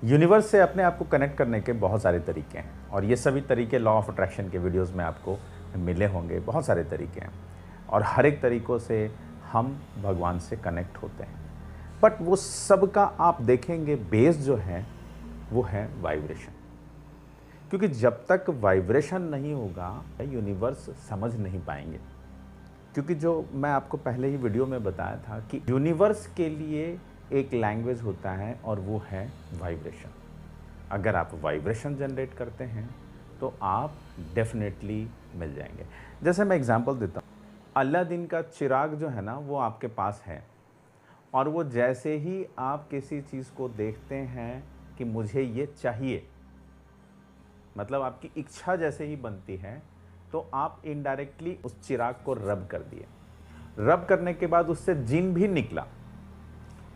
Universe से अपने आप को कनेक्ट करने के बहुत सारे तरीके हैं और ये सभी तरीके लॉ ऑफ अट्रैक्शन के वीडियोस में आपको मिले होंगे। बहुत सारे तरीके हैं और हर एक तरीक़ों से हम भगवान से कनेक्ट होते हैं। बट वो सब का आप देखेंगे बेस जो है वो है वाइब्रेशन, क्योंकि जब तक वाइब्रेशन नहीं होगा यूनिवर्स समझ नहीं पाएंगे। क्योंकि जो मैं आपको पहले ही वीडियो में बताया था कि यूनिवर्स के लिए एक लैंग्वेज होता है और वो है वाइब्रेशन। अगर आप वाइब्रेशन जनरेट करते हैं तो आप डेफिनेटली मिल जाएंगे। जैसे मैं एग्जांपल देता हूँ, अलादीन का चिराग जो है ना वो आपके पास है और वो जैसे ही आप किसी चीज़ को देखते हैं कि मुझे ये चाहिए, मतलब आपकी इच्छा जैसे ही बनती है तो आप इनडायरेक्टली उस चिराग को रब कर दिए। रब करने के बाद उससे जिन भी निकला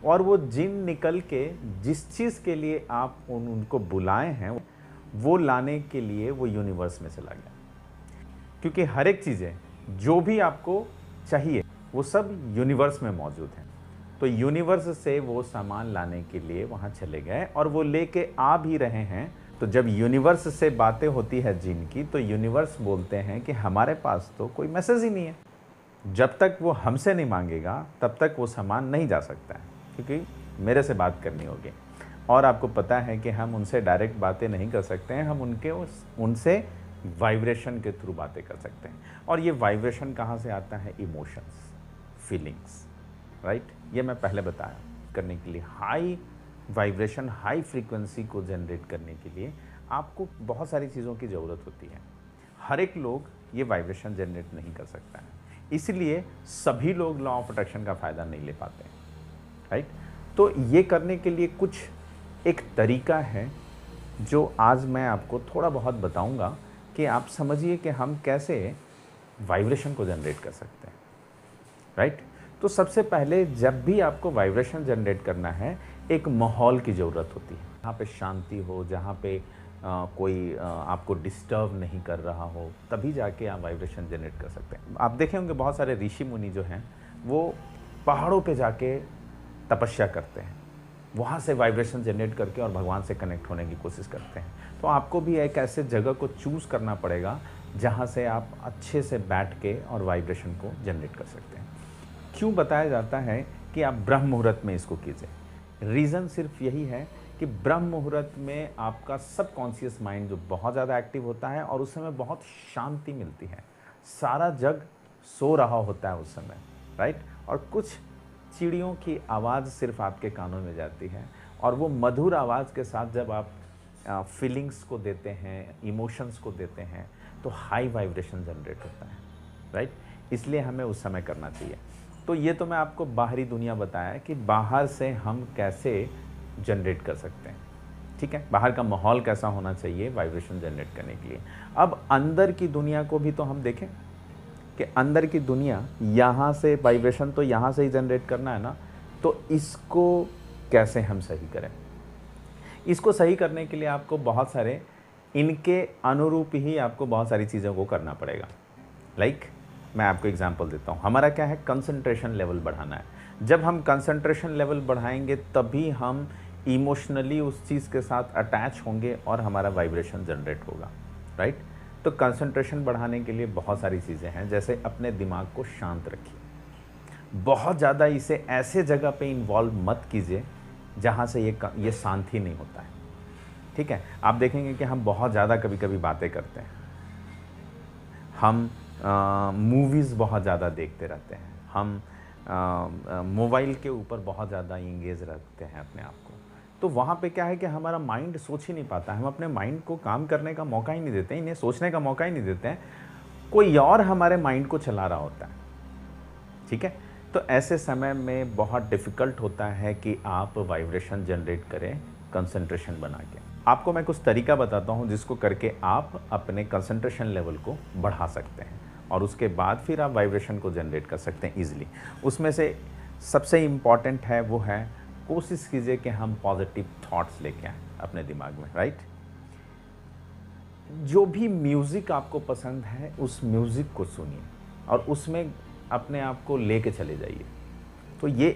और वो जिन निकल के जिस चीज़ के लिए आप उनको बुलाए हैं वो लाने के लिए वो यूनिवर्स में चला गया। क्योंकि हर एक चीज़ें जो भी आपको चाहिए वो सब यूनिवर्स में मौजूद हैं। तो यूनिवर्स से वो सामान लाने के लिए वहाँ चले गए और वो लेके आ भी रहे हैं। तो जब यूनिवर्स से बातें होती है जिन की, तो यूनिवर्स बोलते हैं कि हमारे पास तो कोई मैसेज ही नहीं है। जब तक वो हमसे नहीं मांगेगा तब तक वो सामान नहीं जा सकता है, क्योंकि मेरे से बात करनी होगी। और आपको पता है कि हम उनसे डायरेक्ट बातें नहीं कर सकते हैं, हम उनसे वाइब्रेशन के थ्रू बातें कर सकते हैं। और ये वाइब्रेशन कहाँ से आता है? Emotions, feelings, right. ये मैं पहले बताया। करने के लिए हाई वाइब्रेशन, हाई फ्रीक्वेंसी को जनरेट करने के लिए आपको बहुत सारी चीज़ों की ज़रूरत होती है। हर एक लोग ये वाइब्रेशन जनरेट नहीं कर सकता है, इसलिए सभी लोग लॉ ऑफ अट्रैक्शन का फ़ायदा नहीं ले पाते हैं, राइट। तो ये करने के लिए कुछ एक तरीका है जो आज मैं आपको थोड़ा बहुत बताऊंगा कि आप समझिए कि हम कैसे वाइब्रेशन को जनरेट कर सकते हैं, राइट। तो सबसे पहले जब भी आपको वाइब्रेशन जनरेट करना है, एक माहौल की ज़रूरत होती है जहाँ पे शांति हो, जहाँ पे कोई आपको डिस्टर्ब नहीं कर रहा हो, तभी जाके आप वाइब्रेशन जनरेट कर सकते हैं। आप देखे होंगे बहुत सारे ऋषि मुनि जो हैं वो पहाड़ों पे जाके तपस्या करते हैं, वहाँ से वाइब्रेशन जनरेट करके और भगवान से कनेक्ट होने की कोशिश करते हैं। तो आपको भी एक ऐसे जगह को चूज़ करना पड़ेगा जहाँ से आप अच्छे से बैठ के और वाइब्रेशन को जनरेट कर सकते हैं। क्यों बताया जाता है कि आप ब्रह्म मुहूर्त में इसको कीजिए? रीज़न सिर्फ यही है कि ब्रह्म मुहूर्त में आपका सबकॉन्शियस माइंड जो बहुत ज़्यादा एक्टिव होता है और उस समय बहुत शांति मिलती है। सारा जग सो रहा होता है उस समय, राइट। और कुछ चिड़ियों की आवाज़ सिर्फ आपके कानों में जाती है और वो मधुर आवाज़ के साथ जब आप फीलिंग्स को देते हैं, इमोशंस को देते हैं, तो हाई वाइब्रेशन जनरेट होता है, राइट। इसलिए हमें उस समय करना चाहिए। तो ये तो मैं आपको बाहरी दुनिया बताया कि बाहर से हम कैसे जनरेट कर सकते हैं, ठीक है। बाहर का माहौल कैसा होना चाहिए वाइब्रेशन जनरेट करने के लिए। अब अंदर की दुनिया को भी तो हम देखें कि अंदर की दुनिया, यहाँ से वाइब्रेशन तो यहाँ से ही जनरेट करना है ना, तो इसको कैसे हम सही करें? इसको सही करने के लिए आपको बहुत सारे इनके अनुरूप ही आपको बहुत सारी चीज़ों को करना पड़ेगा। लाइक मैं आपको एग्जांपल देता हूँ। हमारा क्या है? कंसंट्रेशन लेवल बढ़ाना है। जब हम कंसंट्रेशन लेवल बढ़ाएंगे तभी हम इमोशनली उस चीज़ के साथ अटैच होंगे और हमारा वाइब्रेशन जनरेट होगा, राइट। तो कंसंट्रेशन बढ़ाने के लिए बहुत सारी चीज़ें हैं। जैसे अपने दिमाग को शांत रखिए, बहुत ज़्यादा इसे ऐसे जगह पे इन्वॉल्व मत कीजिए जहाँ से ये शांत ही नहीं होता है, ठीक है। आप देखेंगे कि हम बहुत ज़्यादा कभी कभी बातें करते हैं, हम मूवीज़ बहुत ज़्यादा देखते रहते हैं, हम मोबाइल के ऊपर बहुत ज़्यादा इंगेज रखते हैं अपने आप को। तो वहाँ पे क्या है कि हमारा माइंड सोच ही नहीं पाता, हम अपने माइंड को काम करने का मौका ही नहीं देते, इन्हें सोचने का मौका ही नहीं देते हैं, कोई और हमारे माइंड को चला रहा होता है, ठीक है। तो ऐसे समय में बहुत डिफ़िकल्ट होता है कि आप वाइब्रेशन जनरेट करें कंसंट्रेशन बना के। आपको मैं कुछ तरीका बताता हूँ जिसको करके आप अपने कंसंट्रेशन लेवल को बढ़ा सकते हैं और उसके बाद फिर आप वाइब्रेशन को जनरेट कर सकते हैं ईज़िली। उसमें से सबसे इम्पॉर्टेंट है वो है, कोशिश कीजिए कि हम पॉजिटिव थॉट्स लेके आएँ अपने दिमाग में, राइट। जो भी म्यूज़िक आपको पसंद है उस म्यूज़िक को सुनिए और उसमें अपने आप को लेके चले जाइए। तो ये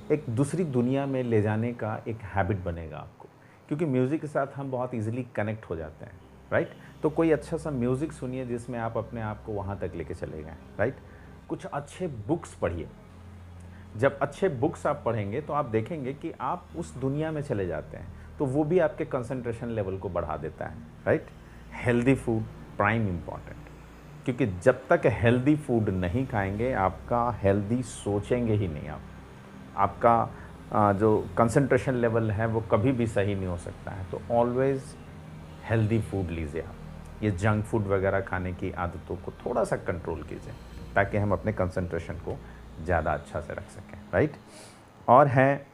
एक दूसरी दुनिया में ले जाने का एक हैबिट बनेगा आपको। क्योंकि म्यूज़िक के साथ हम बहुत ईज़िली कनेक्ट हो जाते हैं, राइट? तो कोई अच्छा सा म्यूज़िक सुनिए जिसमें आप अपने आप को वहाँ तक लेके चले गए, राइट? कुछ अच्छे बुक्स पढ़िए। जब अच्छे बुक्स आप पढ़ेंगे तो आप देखेंगे कि आप उस दुनिया में चले जाते हैं, तो वो भी आपके कंसंट्रेशन लेवल को बढ़ा देता है, right? Healthy food prime important, क्योंकि जब तक हेल्दी फूड नहीं खाएंगे आपका हेल्दी सोचेंगे ही नहीं आप, आपका जो कंसंट्रेशन लेवल है वो कभी भी सही नहीं हो सकता है। तो ऑलवेज़ हेल्दी फूड लीजिए आप। ये जंक फूड वगैरह खाने की आदतों को थोड़ा सा कंट्रोल कीजिए ताकि हम अपने कंसंट्रेशन को ज़्यादा अच्छा से रख सकें, राइट? और है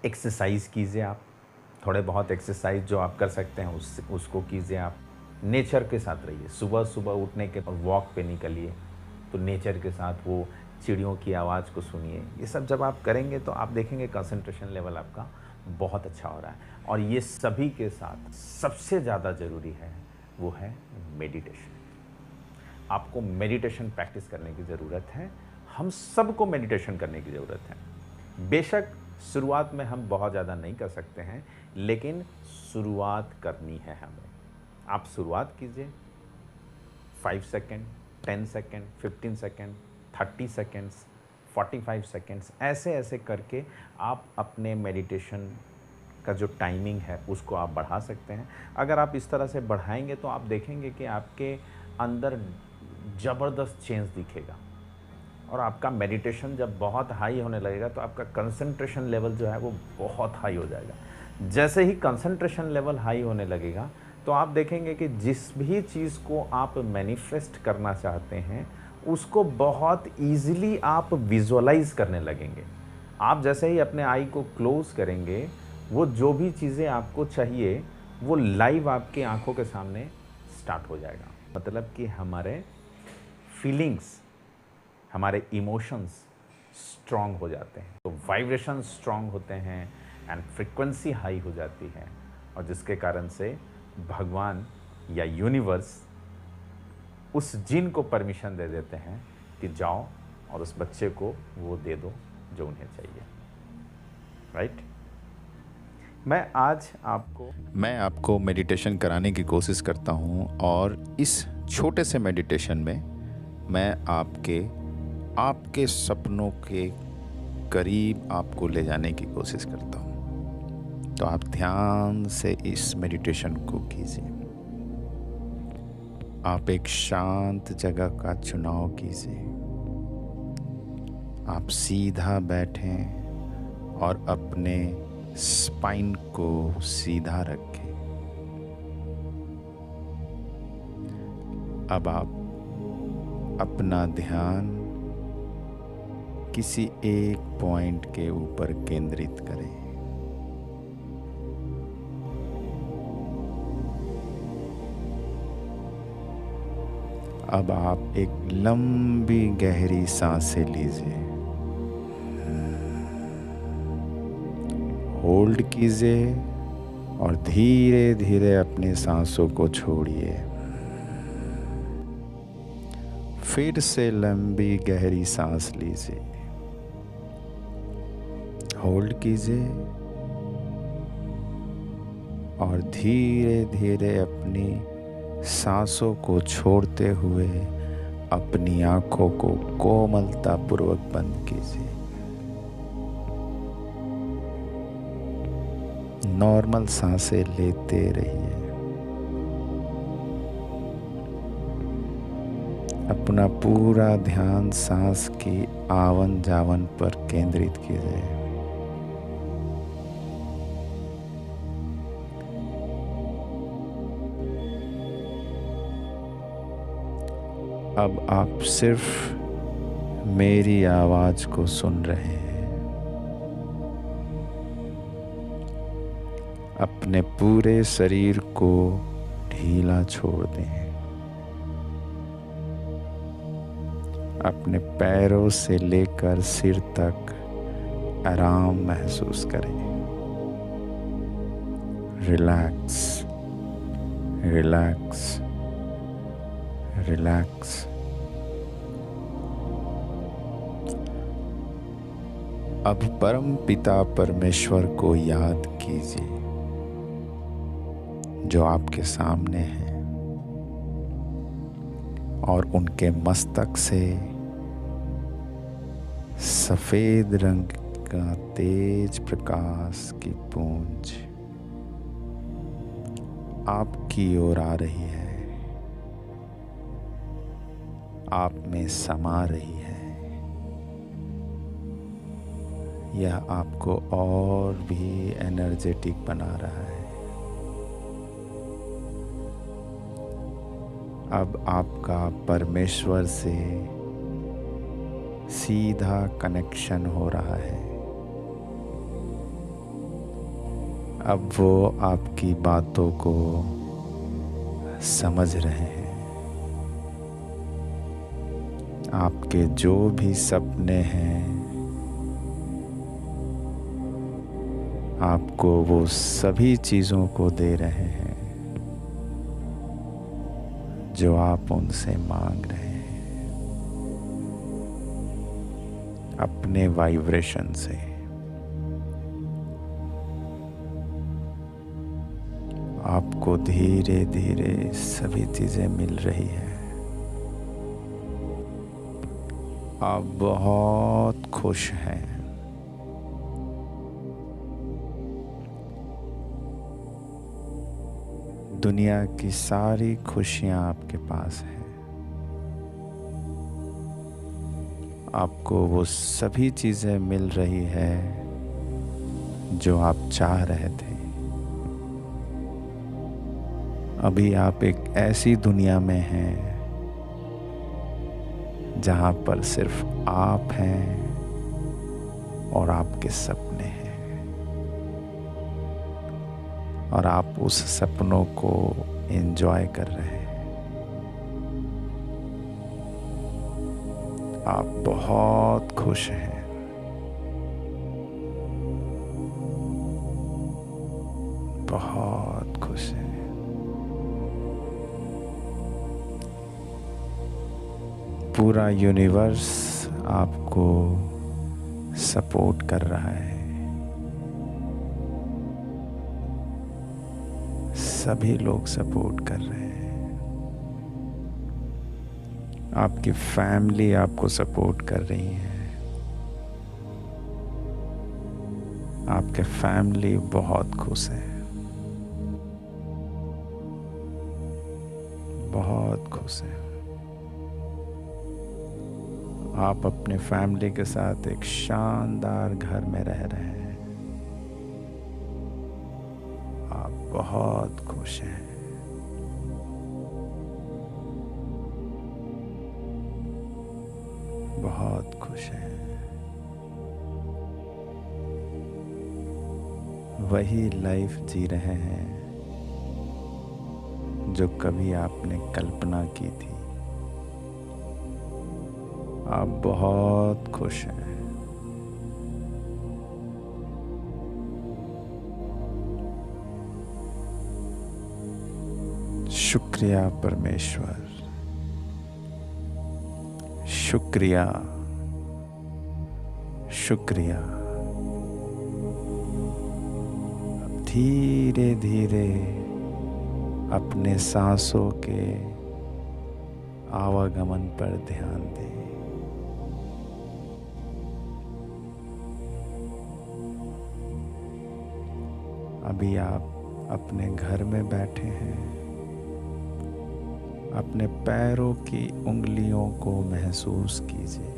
एक्सरसाइज कीजिए आप, थोड़े बहुत एक्सरसाइज जो आप कर सकते हैं उसको कीजिए आप। नेचर के साथ रहिए, सुबह सुबह उठने के बाद वॉक पे निकलिए, तो नेचर के साथ वो चिड़ियों की आवाज़ को सुनिए। ये सब जब आप करेंगे तो आप देखेंगे कंसंट्रेशन लेवल आपका बहुत अच्छा हो रहा है। और ये सभी के साथ सबसे ज़्यादा ज़रूरी है वो है मेडिटेशन। आपको मेडिटेशन प्रैक्टिस करने की ज़रूरत है, हम सबको मेडिटेशन करने की ज़रूरत है। बेशक शुरुआत में हम बहुत ज़्यादा नहीं कर सकते हैं, लेकिन शुरुआत करनी है हमें। आप शुरुआत कीजिए, 5 second, 10 second, 15 second, 30 seconds, 45 seconds, ऐसे ऐसे करके आप अपने मेडिटेशन का जो टाइमिंग है उसको आप बढ़ा सकते हैं। अगर आप इस तरह से बढ़ाएंगे तो आप देखेंगे कि आपके अंदर ज़बरदस्त चेंज दिखेगा। और आपका मेडिटेशन जब बहुत हाई होने लगेगा तो आपका कंसंट्रेशन लेवल जो है वो बहुत हाई हो जाएगा। जैसे ही कंसंट्रेशन लेवल हाई होने लगेगा तो आप देखेंगे कि जिस भी चीज़ को आप मैनिफेस्ट करना चाहते हैं उसको बहुत ईज़िली आप विजुअलाइज करने लगेंगे। आप जैसे ही अपने आई को क्लोज़ करेंगे, वो जो भी चीज़ें आपको चाहिए वो लाइव आपकी आंखों के सामने स्टार्ट हो जाएगा। मतलब कि हमारे फीलिंग्स, हमारे इमोशंस स्ट्रॉन्ग हो जाते हैं, तो वाइब्रेशन स्ट्रॉन्ग होते हैं एंड फ्रीक्वेंसी हाई हो जाती है, और जिसके कारण से भगवान या यूनिवर्स उस जिन को परमिशन दे देते हैं कि जाओ और उस बच्चे को वो दे दो जो उन्हें चाहिए, राइट? मैं आपको मेडिटेशन कराने की कोशिश करता हूँ, और इस छोटे से मेडिटेशन में मैं आपके सपनों के करीब आपको ले जाने की कोशिश करता हूँ। तो आप ध्यान से इस मेडिटेशन को कीजिए। आप एक शांत जगह का चुनाव कीजिए। आप सीधा बैठें और अपने स्पाइन को सीधा रखें। अब आप अपना ध्यान किसी एक पॉइंट के ऊपर केंद्रित करें। अब आप एक लंबी गहरी सांसें लीजिए, होल्ड कीजिए और धीरे धीरे अपनी सांसों को छोड़िए। फिर से लंबी गहरी सांस लीजिए, होल्ड कीजिए और धीरे धीरे अपनी सांसों को छोड़ते हुए अपनी आंखों को कोमलतापूर्वक बंद कीजिए। नॉर्मल सांसें लेते रहिए। अपना पूरा ध्यान सांस की आवन जावन पर केंद्रित कीजिए। अब आप सिर्फ मेरी आवाज को सुन रहे हैं। अपने पूरे शरीर को ढीला छोड़ दें। अपने पैरों से लेकर सिर तक आराम महसूस करें। Relax, relax, relax. अब परम पिता परमेश्वर को याद कीजिए। जो आपके सामने हैं और उनके मस्तक से सफेद रंग का तेज प्रकाश की पूंज आपकी ओर आ रही है, आप में समा रही है। यह आपको और भी एनर्जेटिक बना रहा है। अब आपका परमेश्वर से सीधा कनेक्शन हो रहा है। अब वो आपकी बातों को समझ रहे हैं। आपके जो भी सपने हैं, आपको वो सभी चीज़ों को दे रहे हैं जो आप उनसे मांग रहे हैं, अपने वाइब्रेशन से। आपको धीरे धीरे सभी चीज़ें मिल रही हैं। आप बहुत खुश हैं। दुनिया की सारी खुशियां आपके पास हैं। आपको वो सभी चीज़ें मिल रही है जो आप चाह रहे थे। अभी आप एक ऐसी दुनिया में हैं जहाँ पर सिर्फ आप हैं और आपके सपने हैं, और आप उस सपनों को एंजॉय कर रहे हैं। आप बहुत खुश हैं। बहुत खुश हैं। पूरा यूनिवर्स आपको सपोर्ट कर रहा है। सभी लोग सपोर्ट कर रहे हैं। आपकी फैमिली आपको सपोर्ट कर रही है। आपके फैमिली बहुत खुश है। बहुत खुश है। आप अपने फैमिली के साथ एक शानदार घर में रह रहे हैं। आप बहुत खुश हैं। बहुत खुश हैं। वही लाइफ जी रहे हैं जो कभी आपने कल्पना की थी। आप बहुत खुश हैं। शुक्रिया परमेश्वर, शुक्रिया, शुक्रिया। अब धीरे धीरे अपने सांसों के आवागमन पर ध्यान दें। अभी आप अपने घर में बैठे हैं। अपने पैरों की उंगलियों को महसूस कीजिए।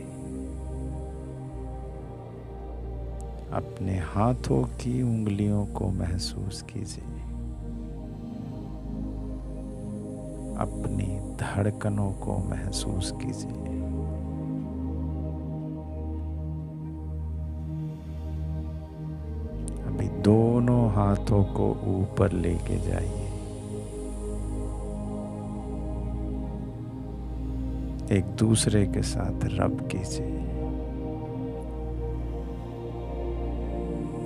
अपने हाथों की उंगलियों को महसूस कीजिए। अपनी धड़कनों को महसूस कीजिए। अभी दोनों हाथों को ऊपर लेके जाइए। एक दूसरे के साथ रब कीजिए।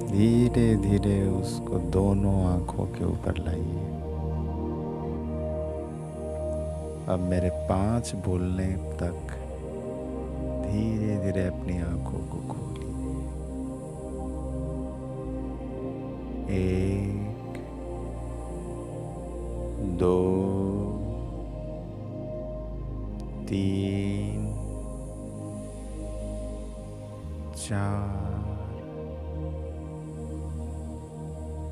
धीरे धीरे उसको दोनों आंखों के ऊपर लाइए। अब मेरे 5 बोलने तक धीरे धीरे अपनी आंखों को खोलिए। 1, 2 3 4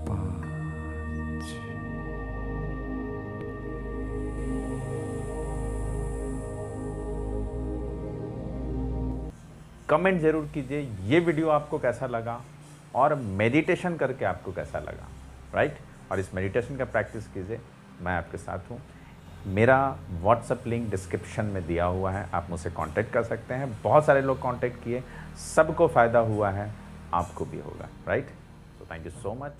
5। कमेंट ज़रूर कीजिए ये वीडियो आपको कैसा लगा और मेडिटेशन करके आपको कैसा लगा, राइट। और इस मेडिटेशन का प्रैक्टिस कीजिए, मैं आपके साथ हूँ। मेरा व्हाट्सएप लिंक डिस्क्रिप्शन में दिया हुआ है, आप मुझसे कांटेक्ट कर सकते हैं। बहुत सारे लोग कांटेक्ट किए, सबको फ़ायदा हुआ है, आपको भी होगा, right. So thank you so much.